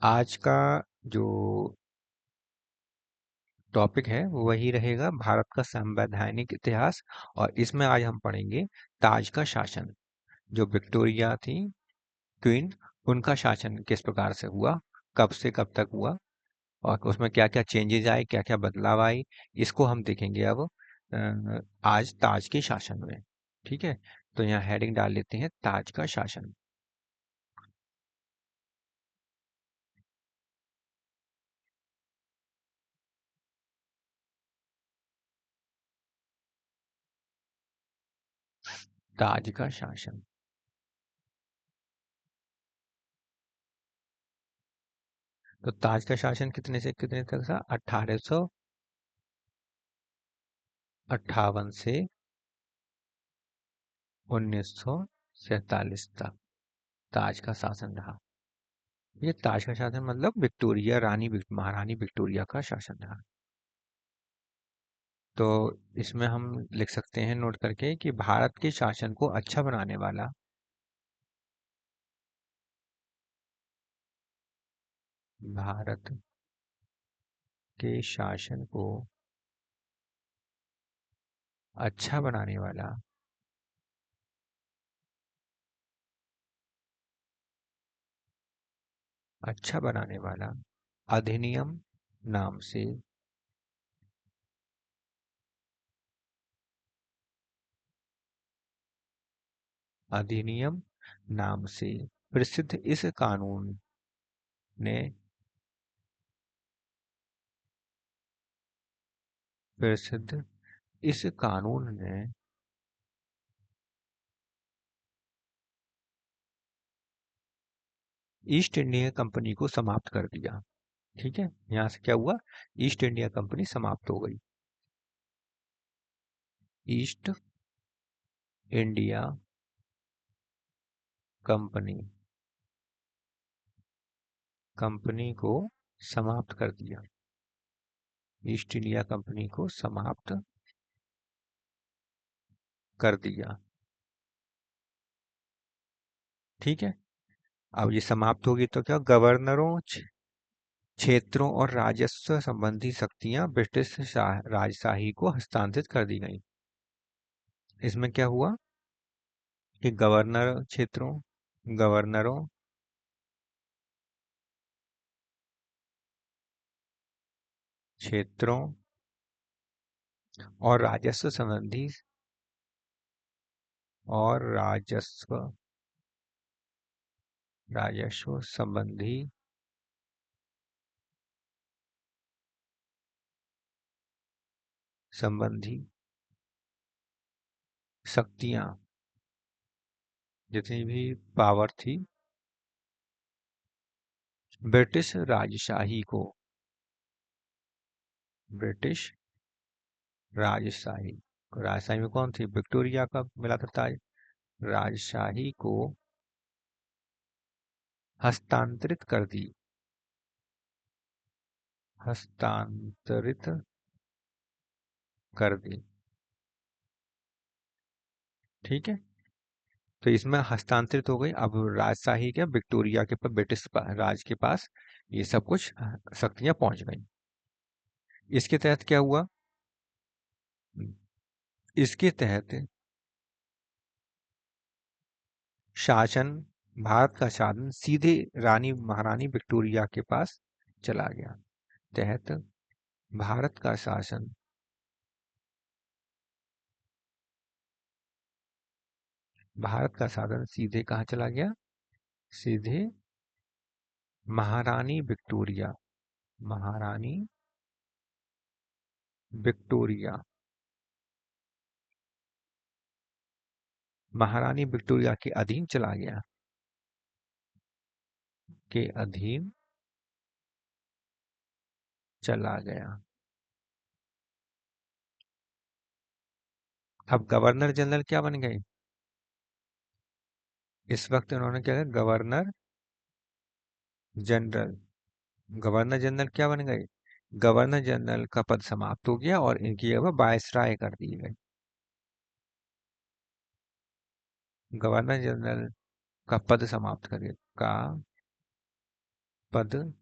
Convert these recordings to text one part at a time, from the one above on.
आज का जो टॉपिक है वो वही रहेगा, भारत का संवैधानिक इतिहास। और इसमें आज हम पढ़ेंगे ताज का शासन। जो विक्टोरिया थी क्वीन, उनका शासन किस प्रकार से हुआ, कब से कब तक हुआ, और उसमें क्या क्या चेंजेस आए, क्या क्या बदलाव आए, इसको हम देखेंगे अब आज ताज के शासन में। ठीक है, तो यहाँ हेडिंग डाल लेते हैं ताज का शासन। ताज का शासन। तो ताज का शासन कितने से कितने तक था? 1858 से 1947 तक ताज का शासन रहा। ये ताज का शासन मतलब विक्टोरिया महारानी विक्टोरिया का शासन रहा। तो इसमें हम लिख सकते हैं नोट करके कि भारत के शासन को अच्छा बनाने वाला, भारत के शासन को अच्छा बनाने वाला, अच्छा बनाने वाला अधिनियम नाम से, अधिनियम नाम से प्रसिद्ध इस कानून ने, प्रसिद्ध इस कानून ने ईस्ट इंडिया कंपनी को समाप्त कर दिया। ठीक है, यहां से क्या हुआ? ईस्ट इंडिया कंपनी समाप्त हो गई। ईस्ट इंडिया कंपनी, कंपनी को समाप्त कर दिया। ईस्ट इंडिया कंपनी को समाप्त कर दिया। ठीक है, अब ये समाप्त होगी तो क्या, गवर्नरों, क्षेत्रों और राजस्व संबंधी शक्तियां ब्रिटिश राजशाही को हस्तांतरित कर दी गई। इसमें क्या हुआ कि गवर्नरों क्षेत्रों और राजस्व राजस्व संबंधी शक्तियां, जितनी भी पावर थी, ब्रिटिश राजशाही को, ब्रिटिश राजशाही, राजशाही में कौन थी? विक्टोरिया का मिला था ताज। राजशाही को हस्तांतरित कर दी, हस्तांतरित कर दी। ठीक है, तो इसमें हस्तांतरित हो गई। अब राजशाही क्या, विक्टोरिया के पास, राज के पास ये सब कुछ शक्तियां पहुंच गई। इसके तहत क्या हुआ? इसके तहत शासन, भारत का शासन सीधे रानी महारानी विक्टोरिया के पास चला गया। तहत भारत का शासन, भारत का शासन सीधे कहाँ चला गया? सीधे महारानी विक्टोरिया, महारानी विक्टोरिया, महारानी विक्टोरिया के अधीन चला गया, के अधीन चला गया। अब गवर्नर जनरल क्या बन गए? इस वक्त उन्होंने क्या किया? जनरल गवर्नर जनरल क्या बन गए? गवर्नर जनरल का पद समाप्त हो गया और इनकी जगह वायसराय कर दिए गए। गवर्नर जनरल का पद समाप्त कर का पद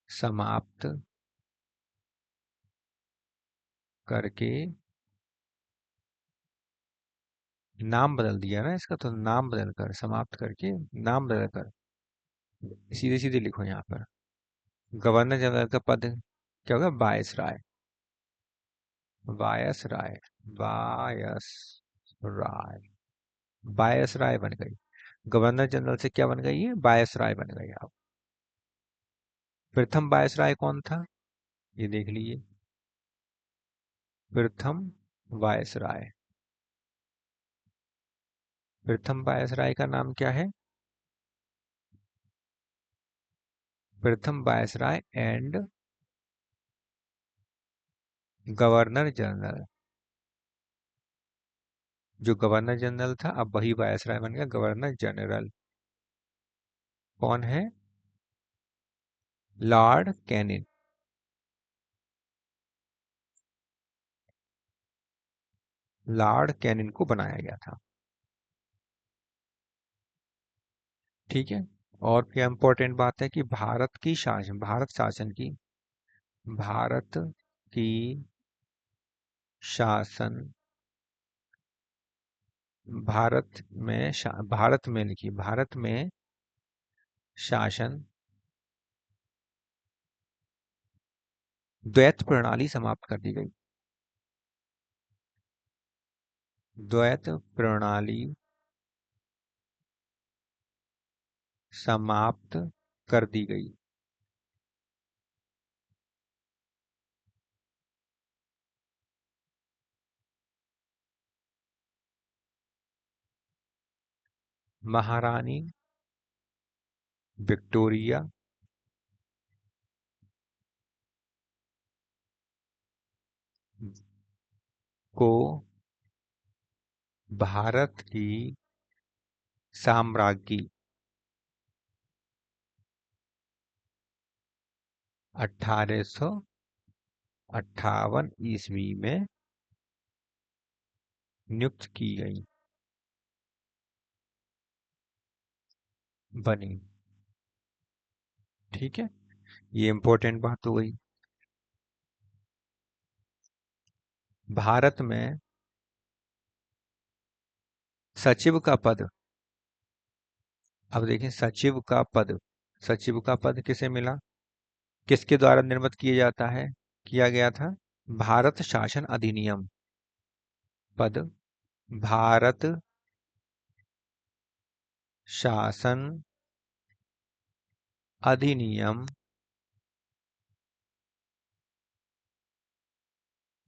समाप्त करके, नाम बदल दिया ना इसका, तो नाम बदल कर, समाप्त करके नाम बदल कर सीधे सीधे लिखो यहाँ पर। गवर्नर जनरल का पद क्या होगा? वायस राय। वायस राय। वायस राय। वायस राय बन गई। गवर्नर जनरल से क्या बन गई है? वायस राय बन गई आप। प्रथम वायस राय कौन था? ये देख लीजिए। प्रथम वायस राय। प्रथम वायस राय का नाम क्या है? प्रथम viceroy and governor general. जो गवर्नर जनरल था अब वही वायसराय बन गया गवर्नर जनरल। कौन है? Lord canine. लॉर्ड कैनिन को बनाया गया था। ठीक है। और क्या इंपॉर्टेंट बात है कि भारत की शासन, भारत में लिखिए, भारत में शासन द्वैत प्रणाली समाप्त कर दी गई। द्वैत प्रणाली समाप्त कर दी गई। महारानी विक्टोरिया को भारत की साम्राज्ञी 1858 ईस्वी में नियुक्त की गई, बनी। ठीक है। ये इंपॉर्टेंट बात हो गई। भारत में सचिव का पद, अब देखें सचिव का पद, सचिव का पद किसे मिला? किसके द्वारा निर्मित किया जाता है, किया गया था? भारत शासन अधिनियम। पद भारत शासन अधिनियम,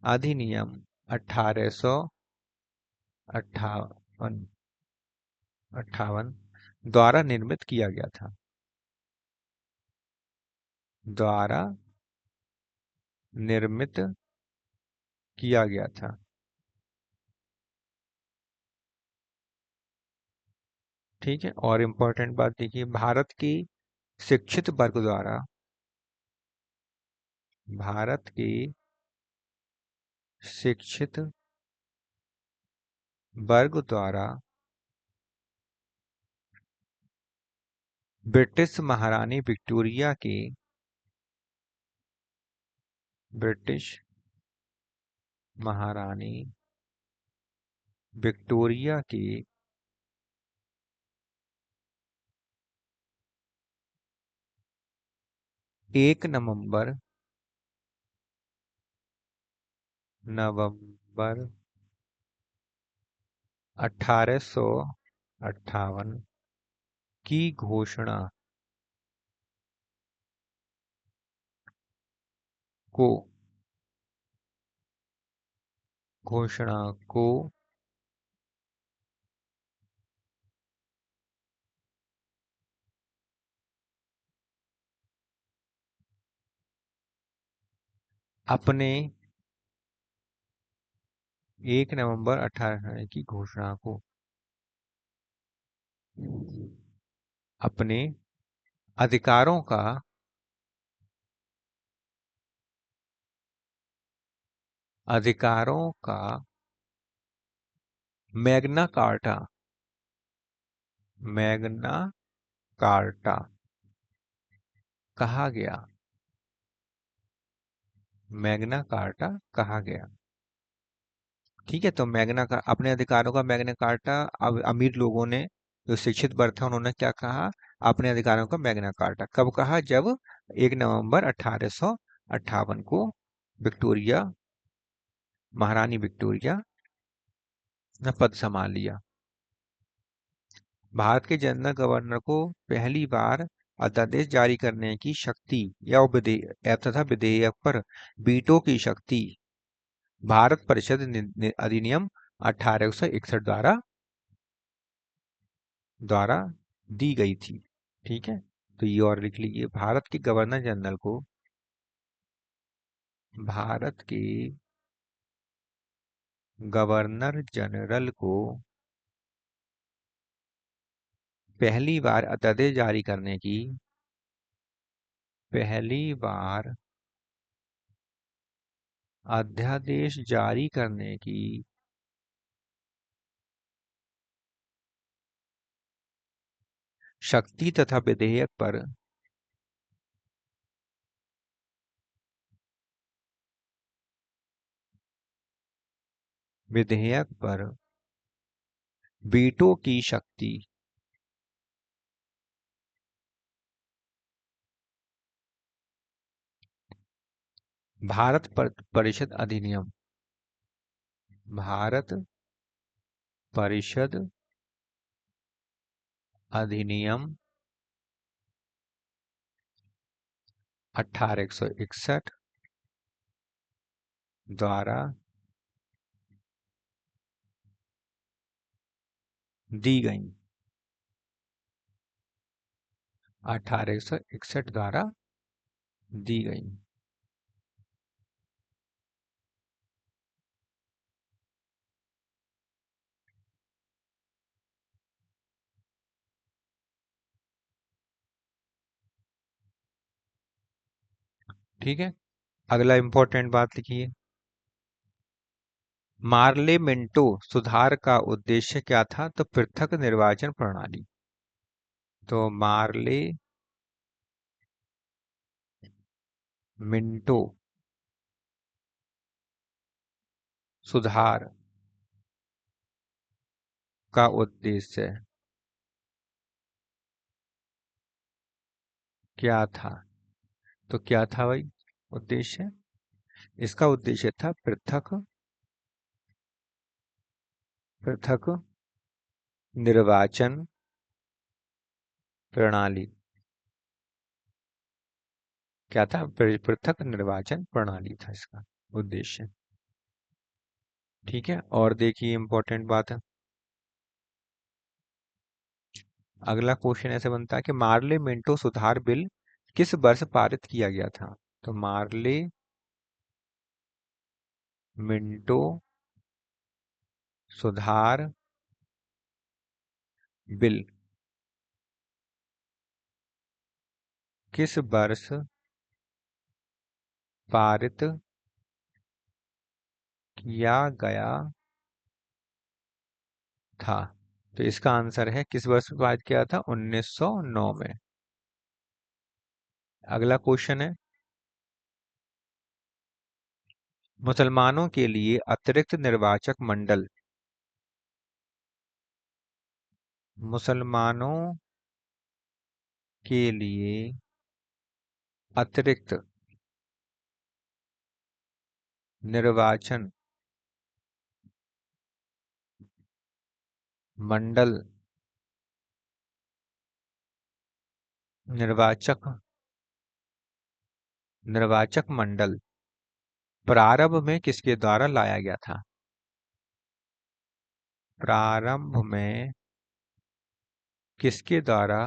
अधिनियम 1858 अट्ठावन द्वारा निर्मित किया गया था। द्वारा निर्मित किया गया था। ठीक है। और इम्पोर्टेंट बात देखिए, भारत की शिक्षित वर्ग द्वारा, भारत की शिक्षित वर्ग द्वारा ब्रिटिश महारानी विक्टोरिया के, ब्रिटिश महारानी विक्टोरिया के 1 नवंबर 1858 की को घोषणा को अपने 1 नवंबर 18 की घोषणा को अपने अधिकारों का, अधिकारों का मैग्ना कार्टा, मैग्ना कार्टा कहा गया? मैग्ना कार्टा कहा गया। ठीक है, तो मैग्ना का अपने अधिकारों का मैग्ना कार्टा, अब अमीर लोगों ने, जो शिक्षित वर्ग था, उन्होंने क्या कहा? अपने अधिकारों का मैग्ना कार्टा कब कहा? जब 1 नवंबर 1858 को विक्टोरिया, महारानी विक्टोरिया ने पद संभाल लिया। भारत के जनरल गवर्नर को पहली बार अध्यादेश जारी करने की शक्ति या विधेयक तथा विधेयक पर वीटो की शक्ति भारत परिषद अधिनियम 1861 द्वारा दी गई थी। ठीक है, तो ये और लिख लीजिए, भारत के गवर्नर जनरल को, भारत के गवर्नर जनरल को पहली बार अध्यादेश जारी करने की, पहली बार अध्यादेश जारी करने की शक्ति तथा विधेयक पर वीटो की शक्ति परिषद अधिनियम, भारत परिषद अधिनियम 1861 द्वारा दी गई। 1861 द्वारा दी गई। ठीक है, अगला इंपॉर्टेंट बात लिखिए, मार्ले मिंटो सुधार का उद्देश्य क्या था? तो पृथक निर्वाचन प्रणाली। तो मार्ले मिंटो सुधार का उद्देश्य क्या था? तो क्या था भाई उद्देश्य? इसका उद्देश्य था पृथक निर्वाचन प्रणाली। क्या था? पृथक निर्वाचन प्रणाली था इसका उद्देश्य। ठीक है, और देखिए इंपॉर्टेंट बात है, अगला क्वेश्चन ऐसे बनता है कि मार्ले मिंटो सुधार बिल किस वर्ष पारित किया गया था? तो मार्ले मिंटो सुधार बिल किस वर्ष पारित किया गया था? तो इसका आंसर है, किस वर्ष में पारित किया था? 1909 में। अगला क्वेश्चन है, मुसलमानों के लिए अतिरिक्त निर्वाचक मंडल, मुसलमानों के लिए अतिरिक्त निर्वाचन मंडल, निर्वाचक निर्वाचक मंडल प्रारंभ में किसके द्वारा लाया गया था? प्रारंभ में किसके द्वारा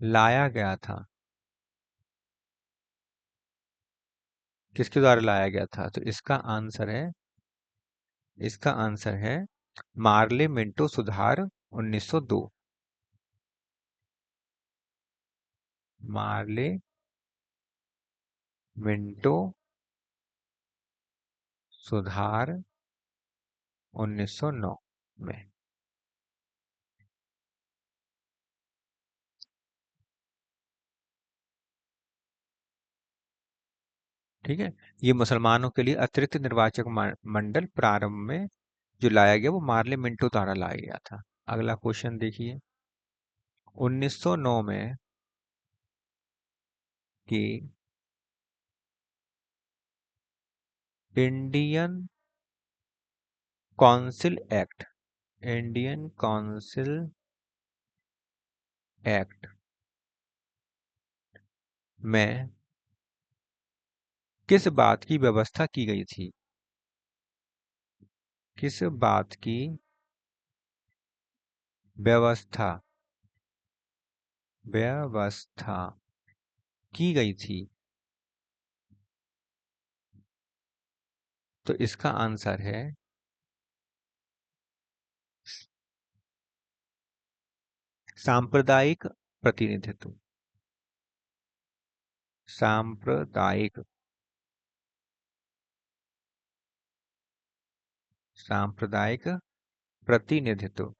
लाया गया था? किसके द्वारा लाया गया था? तो इसका आंसर है मार्ले मिंटो सुधार 1902। मार्ले मिंटो सुधार 1909 में। ठीक है। ये मुसलमानों के लिए अतिरिक्त निर्वाचक मंडल प्रारंभ में जो लाया गया वो मार्ले मिंटो द्वारा लाया गया था। अगला क्वेश्चन देखिए। 1909 में कि Indian council act, Indian council act में किस बात की व्यवस्था की गई थी? किस बात की व्यवस्था व्यवस्था की गई थी? तो इसका आंसर है सांप्रदायिक प्रतिनिधित्व। सांप्रदायिक सांप्रदायिक प्रतिनिधित्व।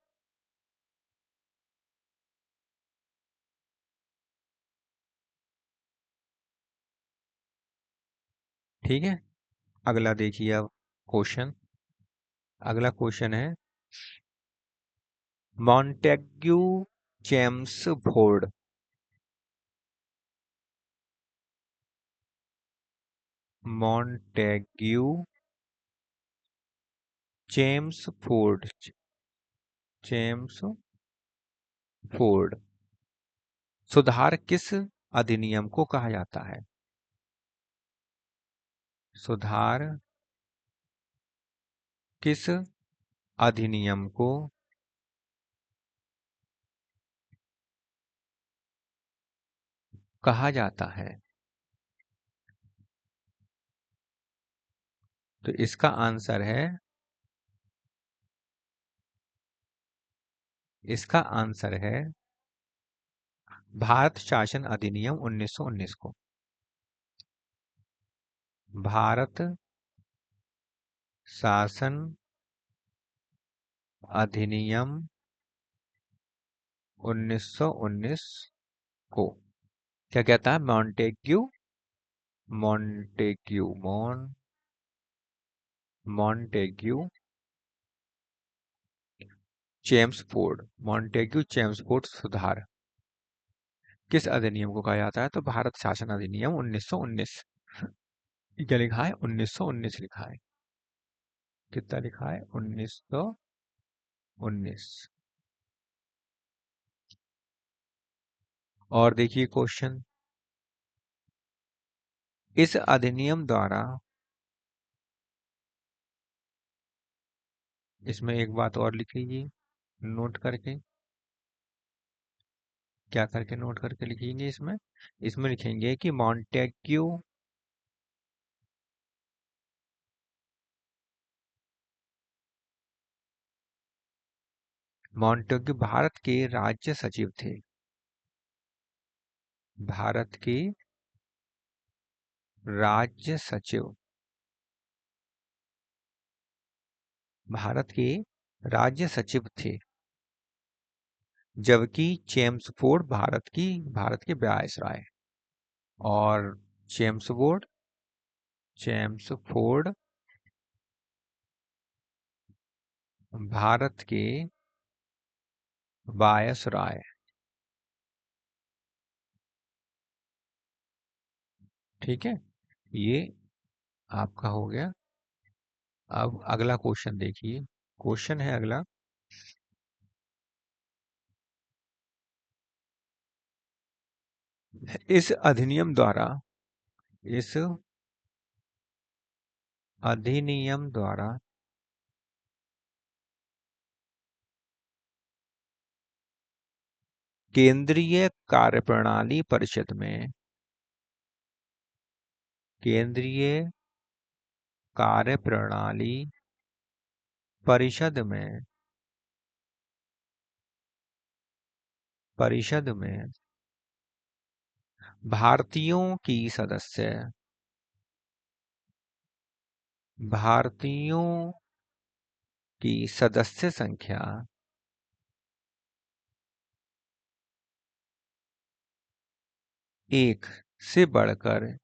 ठीक है। अगला देखिए अब क्वेश्चन। अगला क्वेश्चन है Montagu Chelmsford. Montagu Chelmsford Chelmsford सुधार किस अधिनियम को कहा जाता है? सुधार किस अधिनियम को कहा जाता है? तो इसका आंसर है इसका आंसर है भारत शासन अधिनियम 1919 को। भारत शासन अधिनियम 1919 को क्या कहता है? मॉन्टेग्यू मॉन्टेग्यू मॉन्टेग्यू चेम्सफोर्ड सुधार किस अधिनियम को कहा जाता है? तो भारत शासन अधिनियम 1919। क्या लिखा है? 1919 लिखा है। कितना लिखा है? 1919। और देखिए क्वेश्चन। इस अधिनियम द्वारा, इसमें एक बात और लिखेंगे नोट करके। क्या करके नोट करके लिखेंगे इसमें? इसमें लिखेंगे कि मॉन्टेग्यू भारत के राज्य सचिव थे। भारत के राज्य सचिव भारत के राज्य सचिव थे। जबकि चेम्सफोर्ड भारत के वायसराय। और चेम्सफोर्ड चेम्सफोर्ड भारत के वायसराय। ठीक है। ये आपका हो गया। अब अगला क्वेश्चन देखिए। क्वेश्चन है अगला। इस अधिनियम द्वारा इस अधिनियम द्वारा केंद्रीय कार्यप्रणाली परिषद में केंद्रीय कार्यप्रणाली परिषद में परिषद में भारतीयों की सदस्य भारतीयों की सदस्य संख्या एक से बढ़कर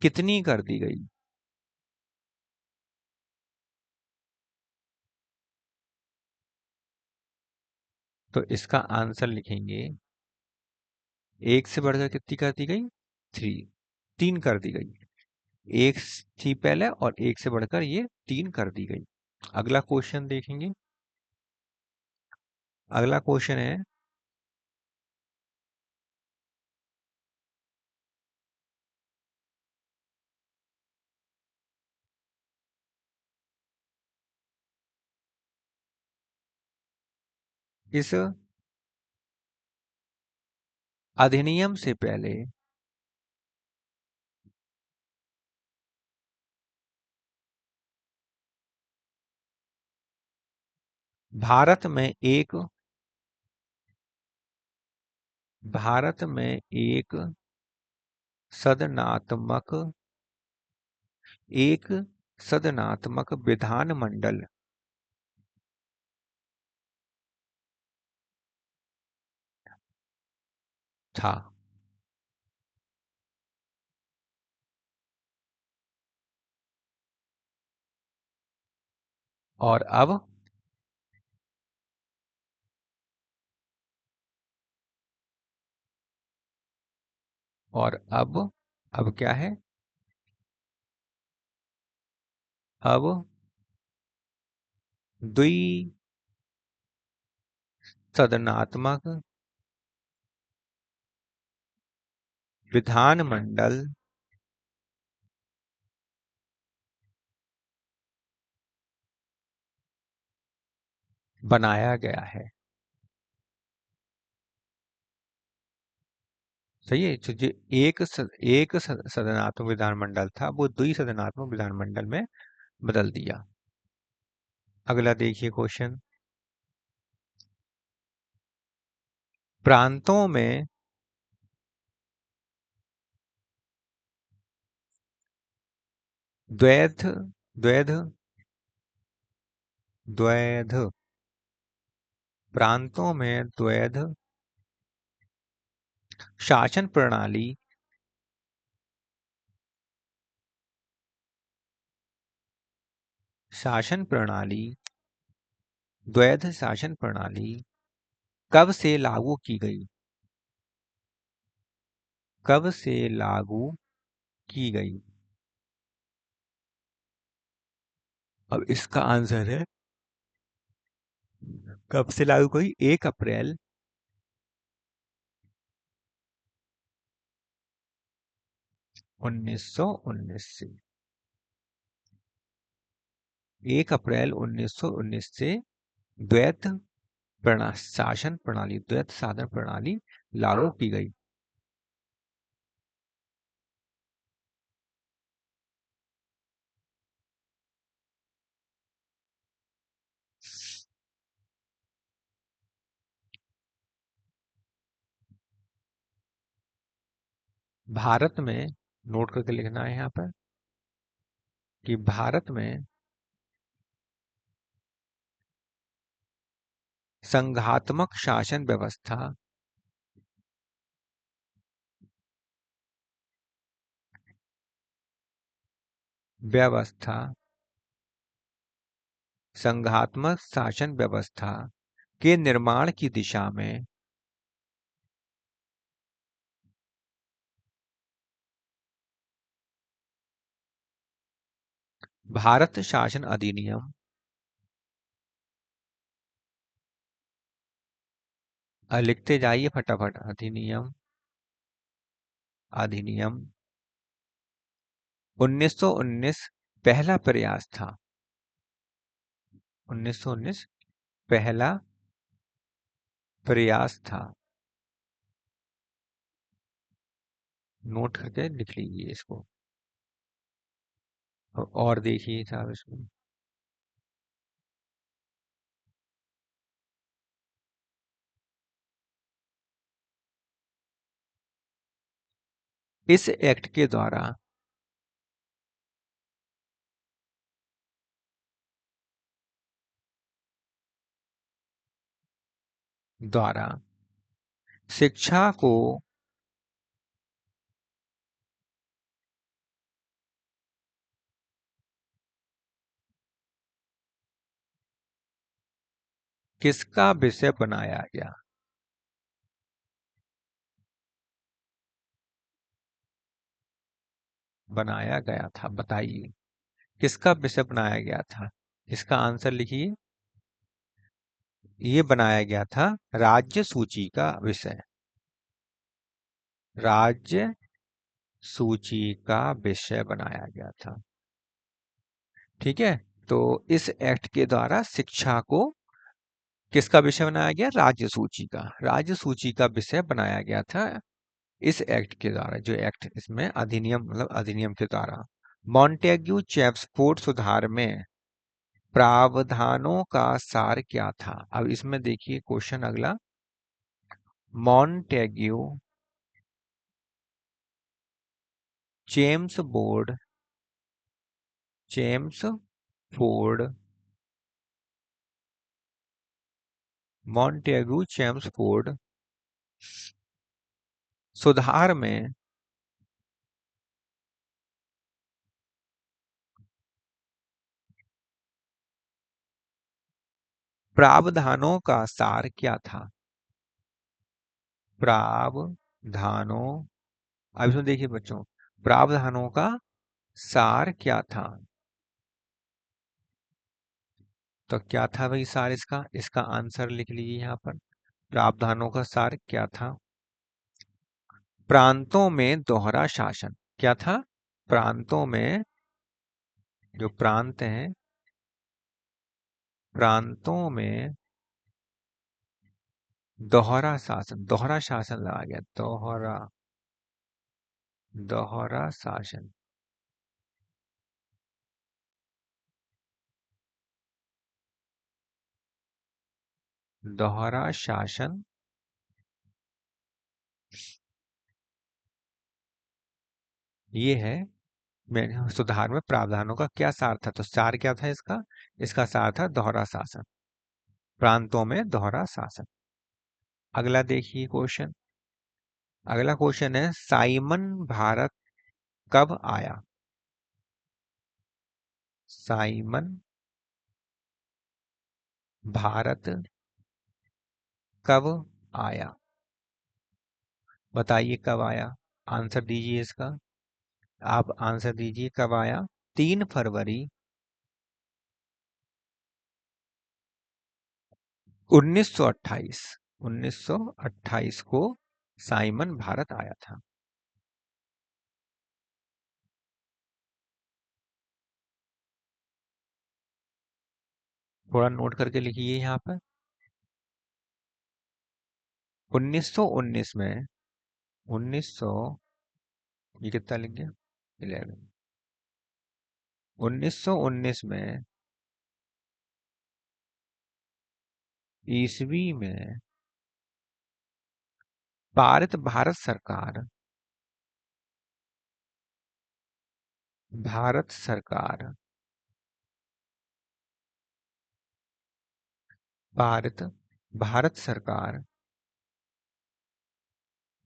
कितनी कर दी गई? तो इसका आंसर लिखेंगे, एक से बढ़कर कितनी कर दी गई? थ्री। तीन कर दी गई। एक थी पहले और एक से बढ़कर ये तीन कर दी गई। अगला क्वेश्चन देखेंगे। अगला क्वेश्चन है, इस अधिनियम से पहले भारत में एक भारत में एक सदनात्मक एक सदनात्मक विधानमंडल था। और अब और अब क्या है? अब द्वि सदनात्मक विधानमंडल बनाया गया है। सही है। तो जो सदनात्मक विधानमंडल था वो द्वि सदनात्मक विधानमंडल में बदल दिया। अगला देखिए क्वेश्चन। प्रांतों में द्वैध द्वैध द्वैध प्रांतों में द्वैध शासन प्रणाली शासन प्रणाली द्वैध शासन प्रणाली कब से लागू की गई? कब से लागू की गई? अब इसका आंसर है, कब से लागू हुई? 1 अप्रैल 1919 से। 1 अप्रैल 1919 से द्वैध शासन प्रणाली द्वैध शासन प्रणाली लागू की गई। भारत में, नोट करके लिखना है यहाँ पर, कि भारत में संघात्मक शासन व्यवस्था संघात्मक शासन व्यवस्था के निर्माण की दिशा में भारत शासन अधिनियम, लिखते जाइए फटाफट, अधिनियम अधिनियम 1919 पहला प्रयास था। 1919 पहला प्रयास था। नोट करके लिख लीजिए इसको। और देखिए साहब इसमें, इस एक्ट के द्वारा शिक्षा को किसका विषय बनाया गया? बनाया गया था, बताइए किसका विषय बनाया गया था? इसका आंसर लिखिए। ये बनाया गया था राज्य सूची का विषय। राज्य सूची का विषय बनाया गया था। ठीक है। तो इस एक्ट के द्वारा शिक्षा को किसका विषय बनाया गया? राज्य सूची का। राज्य सूची का विषय बनाया गया था इस एक्ट के द्वारा। जो एक्ट, इसमें अधिनियम, मतलब अधिनियम के द्वारा। मॉन्टेग्यू चेम्सफोर्ड सुधार में प्रावधानों का सार क्या था? अब इसमें देखिए क्वेश्चन अगला। Montagu Chelmsford Chelmsford Montagu Chelmsford सुधार में प्रावधानों का सार क्या था? प्रावधानों, अब इसमें देखिए बच्चों, प्रावधानों का सार क्या था? तो क्या था भाई सार इसका? इसका आंसर लिख लीजिए यहाँ पर। प्रावधानों का सार क्या था? प्रांतों में दोहरा शासन। क्या था? प्रांतों में, जो प्रांत हैं, प्रांतों में दोहरा शासन। दोहरा शासन लगा गया। दोहरा, दोहरा शासन। दोहरा शासन ये है। मैंने सुधार में प्रावधानों का क्या सार था? तो सार क्या था इसका? इसका सार था दोहरा शासन। प्रांतों में दोहरा शासन। अगला देखिए क्वेश्चन। अगला क्वेश्चन है, साइमन भारत कब आया? साइमन भारत कब आया? बताइए कब आया? आंसर दीजिए इसका। आप आंसर दीजिए कब आया? 3 फरवरी 1928। 1928 को साइमन भारत आया था। थोड़ा नोट करके लिखिए यहाँ पर। 1919 में, 1900, ये कितना लिख गया? 11। 1919 में, ईसवी में पारित भारत सरकार, भारत सरकार, पारित भारत सरकार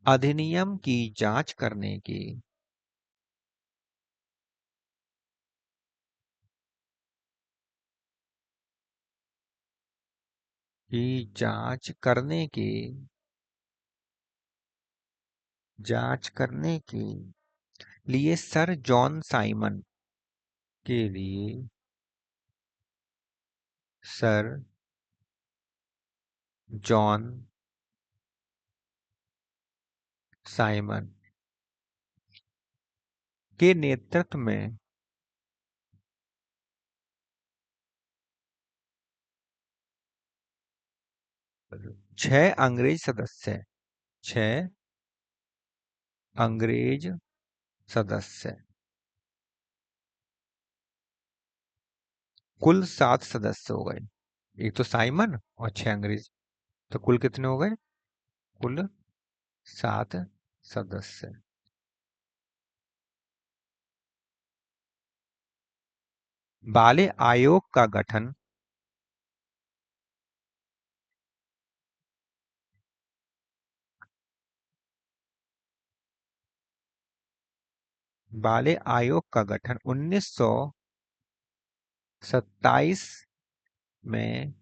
अधिनियम की जांच करने की जांच करने के, जांच करने के लिए सर जॉन साइमन के लिए, सर जॉन साइमन के नेतृत्व में 6 अंग्रेज सदस्य, 6 अंग्रेज सदस्य, कुल 7 सदस्य हो गए। एक तो साइमन और 6 अंग्रेज, तो कुल कितने हो गए? कुल 7 सदस्य। बाले आयोग का गठन, बाले आयोग का गठन 1927 में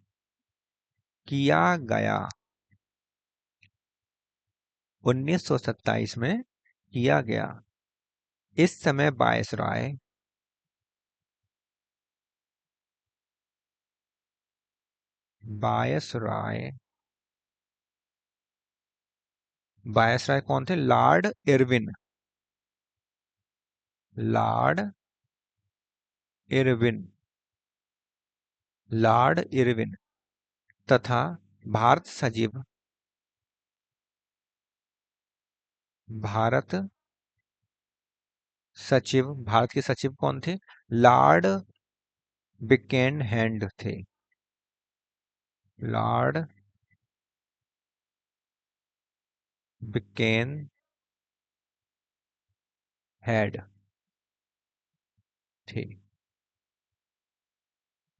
किया गया। 1927 में किया गया। इस समय वायसराय। वायसराय। वायसराय कौन थे? Lord Irwin. Lord Irwin. Lord Irwin तथा भारत सचिव। भारत सचिव। भारत के सचिव कौन थे? लॉर्ड बिकेन हैंड थे। लॉर्ड बिकेन हैड थे।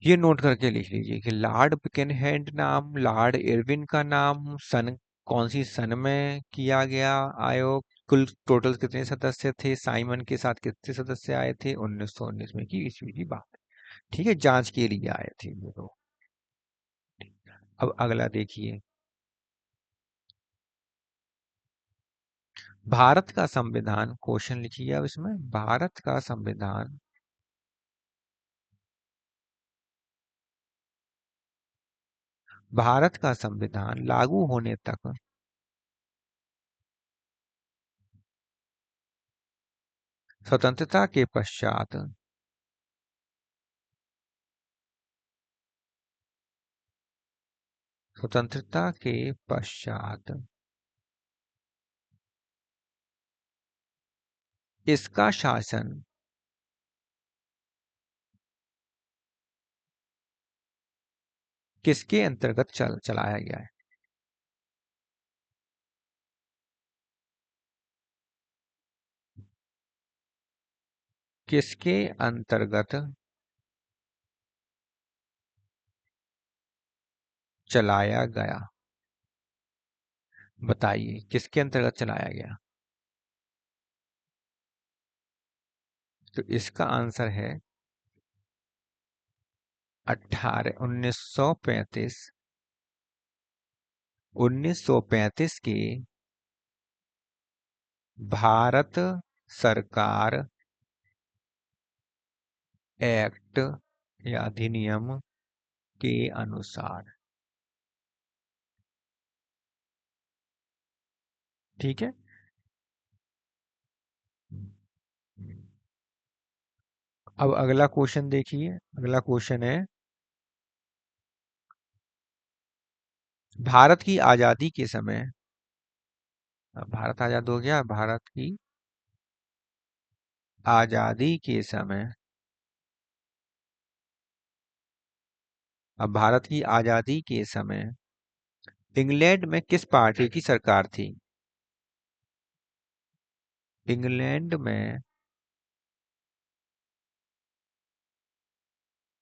ये नोट करके लिख लीजिए कि लॉर्ड बिकेनहेड नाम, लॉर्ड इरविन का नाम, सन कौन सी सन में किया गया आयोग, कुल टोटल कितने सदस्य थे, साइमन के साथ कितने सदस्य आए थे, 1919 में की ईस्वी की बात। ठीक है, जांच के लिए आए थे ये तो। अब अगला देखिए। भारत का संविधान, क्वेश्चन लिखिए अब इसमें, भारत का संविधान भारत का संविधान लागू होने तक स्वतंत्रता के पश्चात स्वतंत्रता के पश्चात इसका शासन किसके अंतर्गत चलाया गया है? किसके अंतर्गत चलाया गया? बताइए किसके अंतर्गत चलाया गया? तो इसका आंसर है 1935। 1935 के भारत सरकार एक्ट या अधिनियम के अनुसार। ठीक है। अब अगला क्वेश्चन देखिए। अगला क्वेश्चन है, भारत की आजादी के समय, अब भारत आजाद हो गया, भारत की आजादी के समय, अब भारत की आजादी के समय इंग्लैंड में किस पार्टी की सरकार थी? इंग्लैंड में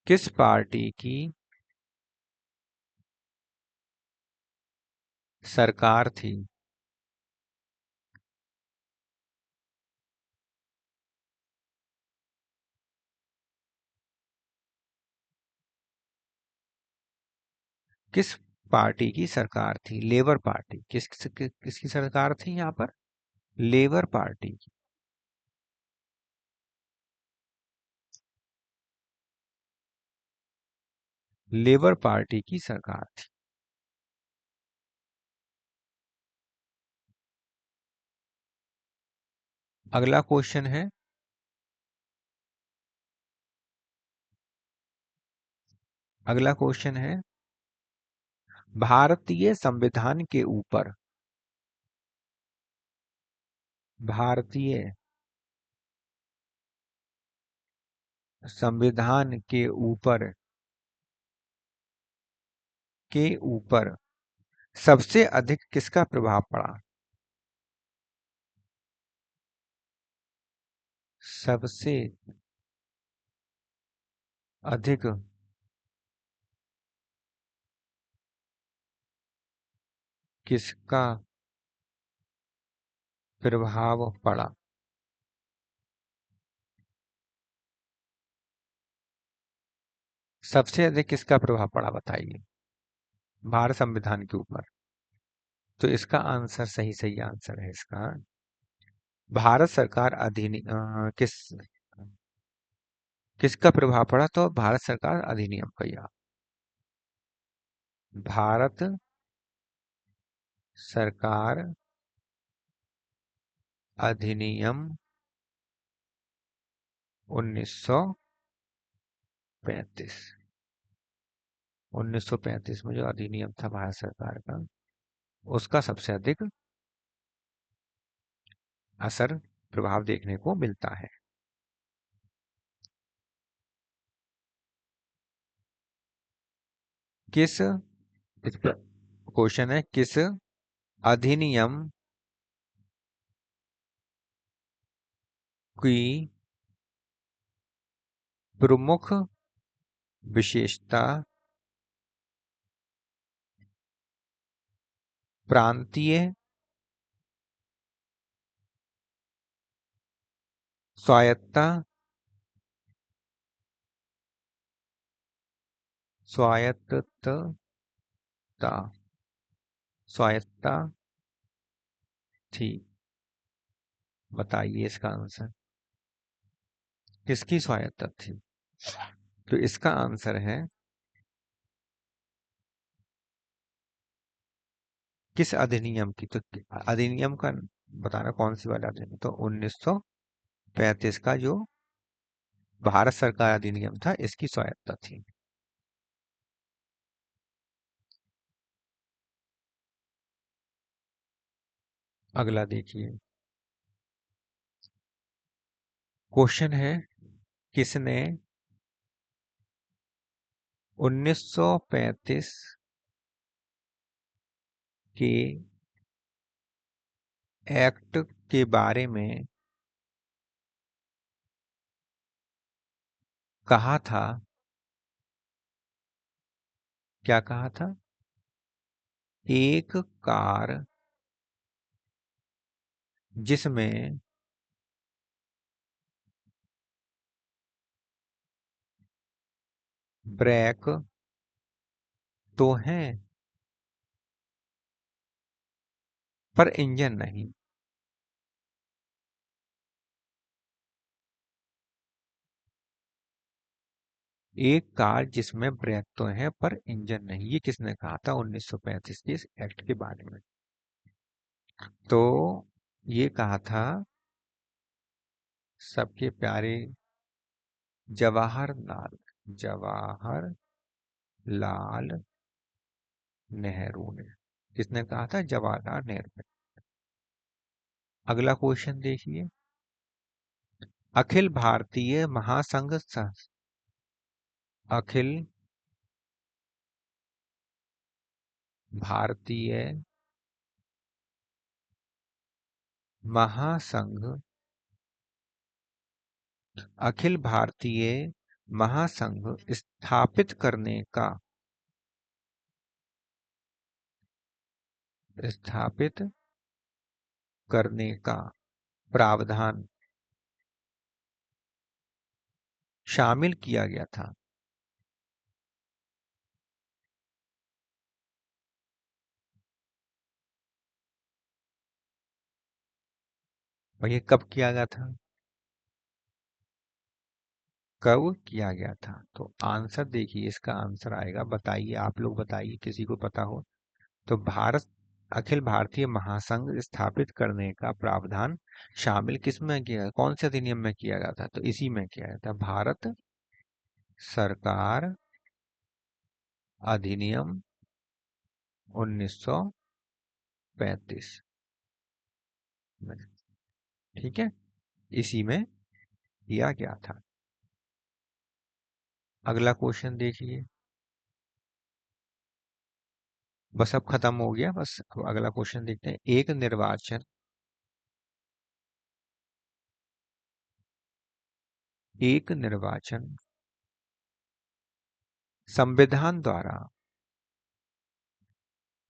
किस पार्टी की सरकार थी? किस पार्टी की सरकार थी? Labour party. किसकी सरकार थी यहाँ पर? लेबर पार्टी की। लेबर पार्टी की सरकार थी। अगला क्वेश्चन है, अगला क्वेश्चन है, भारतीय संविधान के ऊपर, भारतीय संविधान के ऊपर सबसे अधिक किसका प्रभाव पड़ा? सबसे अधिक किसका प्रभाव पड़ा? सबसे अधिक किसका प्रभाव पड़ा बताइए। भारत संविधान के ऊपर। तो इसका आंसर सही सही आंसर है इसका भारत सरकार अधिनियम किसका प्रभाव पड़ा, तो भारत सरकार अधिनियम का यह भारत सरकार अधिनियम 1935। 1935 में जो अधिनियम था भारत सरकार का, उसका सबसे अधिक असर प्रभाव देखने को मिलता है। किस इस पर क्वेश्चन है, किस अधिनियम की प्रमुख विशेषता प्रांतीय स्वायत्तता स्वायत्तता स्वायत्तता थी? बताइए इसका आंसर। किसकी स्वायत्तता थी? तो इसका आंसर है, किस अधिनियम की, तो अधिनियम का बताना कौन सी वाला अधिनियम, तो 1935 का जो भारत सरकार अधिनियम था, इसकी स्वायत्तता थी। अगला देखिए, क्वेश्चन है, किसने 1935 के एक्ट के बारे में कहा था? क्या कहा था? एक कार जिसमें ब्रेक तो है पर इंजन नहीं। एक कार जिसमें ब्रेक तो है पर इंजन नहीं, ये किसने कहा था 1935 के इस एक्ट के बारे में? तो ये कहा था सबके प्यारे जवाहरलाल जवाहरलाल नेहरू ने। किसने कहा था? जवाहरलाल नेहरू ने। अगला क्वेश्चन देखिए, अखिल भारतीय महासंघ अखिल भारतीय महासंघ अखिल भारतीय महासंघ स्थापित करने का प्रावधान शामिल किया गया था। और ये कब किया गया था? कब किया गया था? तो आंसर देखिए, इसका आंसर आएगा, बताइए आप लोग, बताइए किसी को पता हो तो। भारत अखिल भारतीय महासंघ स्थापित करने का प्रावधान शामिल किस में किया, कौन से अधिनियम में किया गया था? तो इसी में किया गया था, भारत सरकार अधिनियम 1935 में। ठीक है, इसी में किया गया था। अगला क्वेश्चन देखिए, बस अब खत्म हो गया, बस अब अगला क्वेश्चन देखते हैं। एक निर्वाचन संविधान द्वारा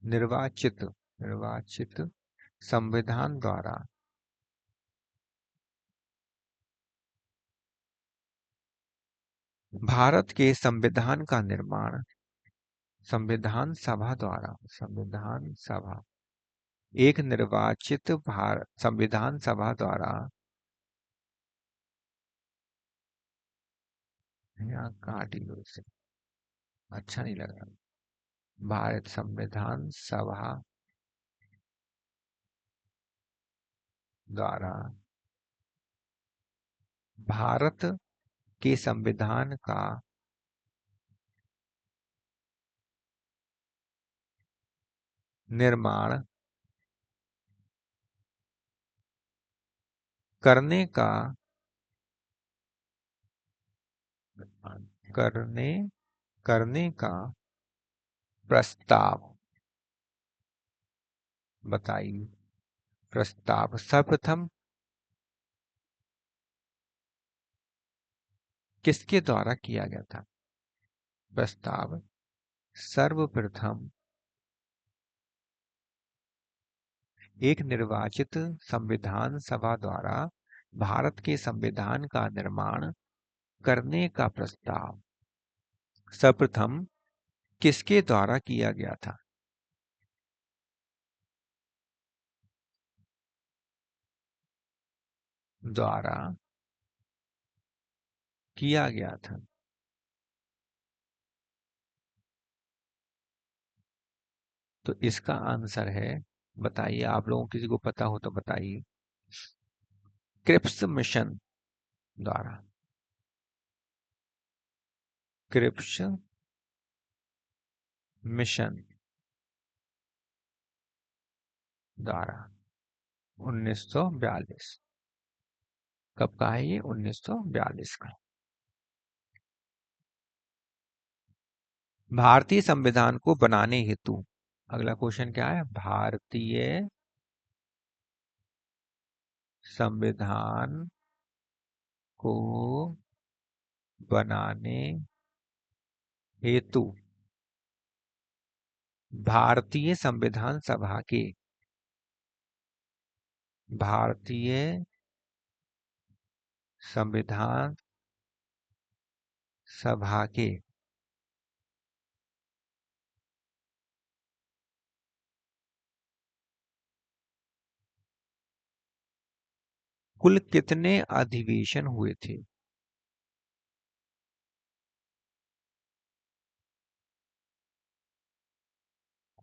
निर्वाचित निर्वाचित संविधान द्वारा भारत के संविधान का निर्माण संविधान सभा एक निर्वाचित भारत संविधान सभा द्वारा, यहाँ काट लो इसे, अच्छा नहीं लग रहा। भारत संविधान सभा द्वारा भारत के संविधान का निर्माण करने का करने करने का प्रस्ताव, बताइए। प्रस्ताव सर्वप्रथम किसके द्वारा किया गया था? प्रस्ताव सर्वप्रथम एक निर्वाचित संविधान सभा द्वारा भारत के संविधान का निर्माण करने का प्रस्ताव सर्वप्रथम किसके द्वारा किया गया था? द्वारा किया गया था। तो इसका आंसर है, बताइए, आप लोगों किसी को पता हो तो बताइए। क्रिप्स मिशन द्वारा। क्रिप्स मिशन द्वारा 1942। कब का है ये? 1942 का। भारतीय संविधान को बनाने हेतु, अगला क्वेश्चन क्या है? भारतीय संविधान को बनाने हेतु भारतीय संविधान सभा के भारतीय संविधान सभा के कुल कितने अधिवेशन हुए थे?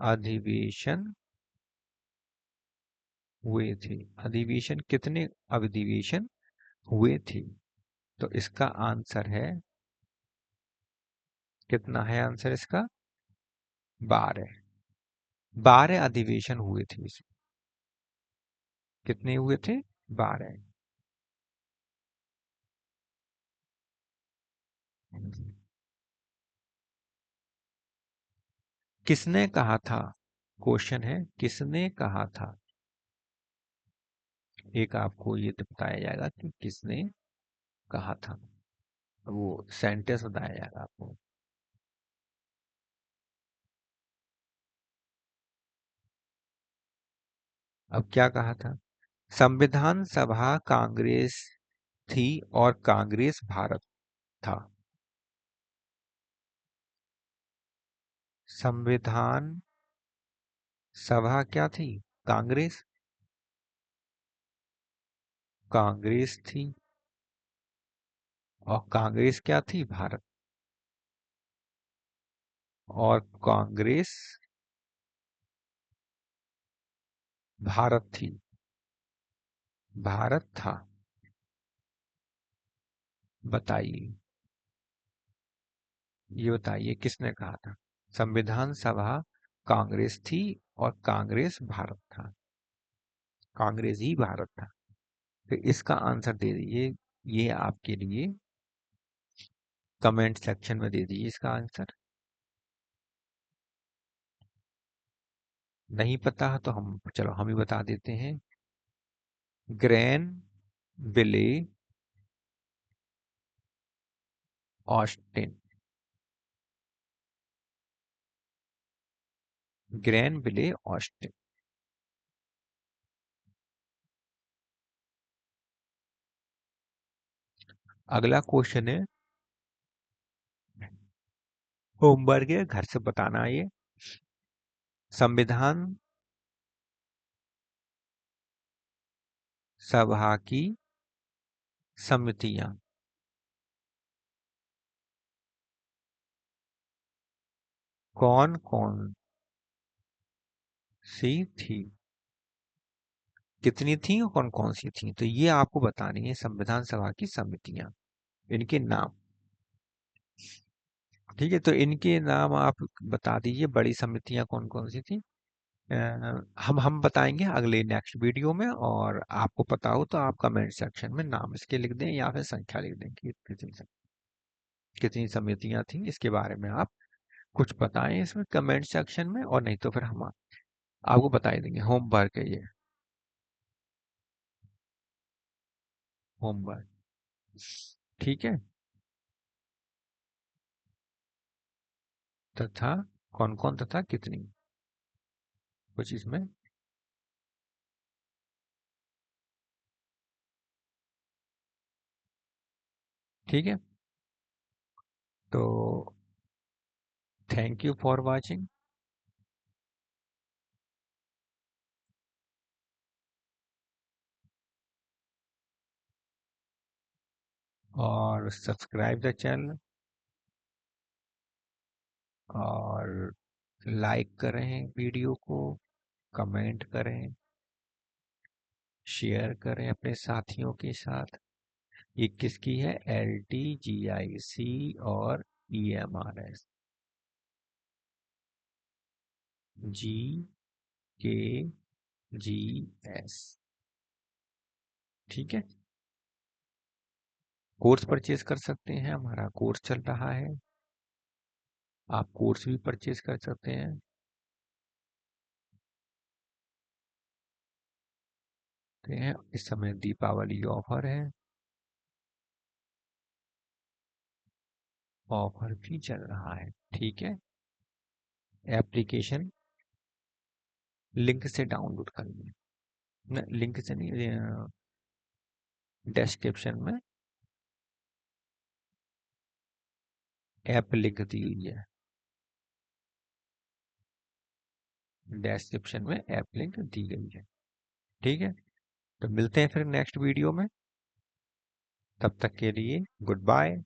अधिवेशन हुए थे। अधिवेशन कितने अधिवेशन हुए थे? तो इसका आंसर है, कितना है आंसर इसका? 12। 12 अधिवेशन हुए थे इसमें। कितने हुए थे? 12। किसने कहा था? क्वेश्चन है, किसने कहा था? एक आपको ये बताया जाएगा कि किसने कहा था, वो सेंटेंस बताया जाएगा आपको। अब क्या कहा था? संविधान सभा कांग्रेस थी और कांग्रेस भारत था। संविधान सभा क्या थी? कांग्रेस। कांग्रेस थी और कांग्रेस क्या थी? भारत। और कांग्रेस भारत थी, भारत था। बताइए, ये बताइए किसने कहा था? संविधान सभा कांग्रेस थी और कांग्रेस भारत था। कांग्रेस ही भारत था। तो इसका आंसर दे दीजिए, ये आपके लिए कमेंट सेक्शन में दे दीजिए इसका आंसर। नहीं पता है तो हम, चलो हम ही बता देते हैं। ग्रैन बिले ऑस्टिन। ग्रैन बिले ऑस्टिन। अगला क्वेश्चन है, होमवर्क है, घर से बताना ये। संविधान सभा की समितियां कौन कौन सी थी, कितनी थी और कौन कौन सी थी, तो ये आपको बतानी है संविधान सभा की समितियां, इनके नाम। ठीक है, तो इनके नाम आप बता दीजिए, बड़ी समितियां कौन कौन सी थी। अ, हम बताएंगे अगले नेक्स्ट वीडियो में, और आपको पता हो तो आप कमेंट सेक्शन में नाम इसके लिख दें या फिर संख्या लिख दें कि कितनी समितियां थी, इसके बारे में आप कुछ बताएं इसमें कमेंट सेक्शन में, और नहीं तो फिर हम आपको बता ही देंगे। होमवर्क है ये, होमवर्क। ठीक है, तथा कौन कौन तथा कितनी, कुछ इसमें। ठीक है, तो थैंक यू फॉर वॉचिंग, और सब्सक्राइब द चैनल, और लाइक करें वीडियो को, कमेंट करें, शेयर करें अपने साथियों के साथ। ये किसकी है, LTGIC और EMRS, GKGS। ठीक है, कोर्स परचेज कर सकते हैं, हमारा कोर्स चल रहा है, आप कोर्स भी परचेज कर सकते हैं। तो इस समय दीपावली ऑफर है, ऑफर भी चल रहा है। ठीक है, एप्लीकेशन लिंक से डाउनलोड करिए, न लिंक से नहीं, डिस्क्रिप्शन में ऐप लिंक दी हुई है, डिस्क्रिप्शन में ऐप लिंक दी गई है। ठीक है, तो मिलते हैं फिर नेक्स्ट वीडियो में, तब तक के लिए गुड बाय।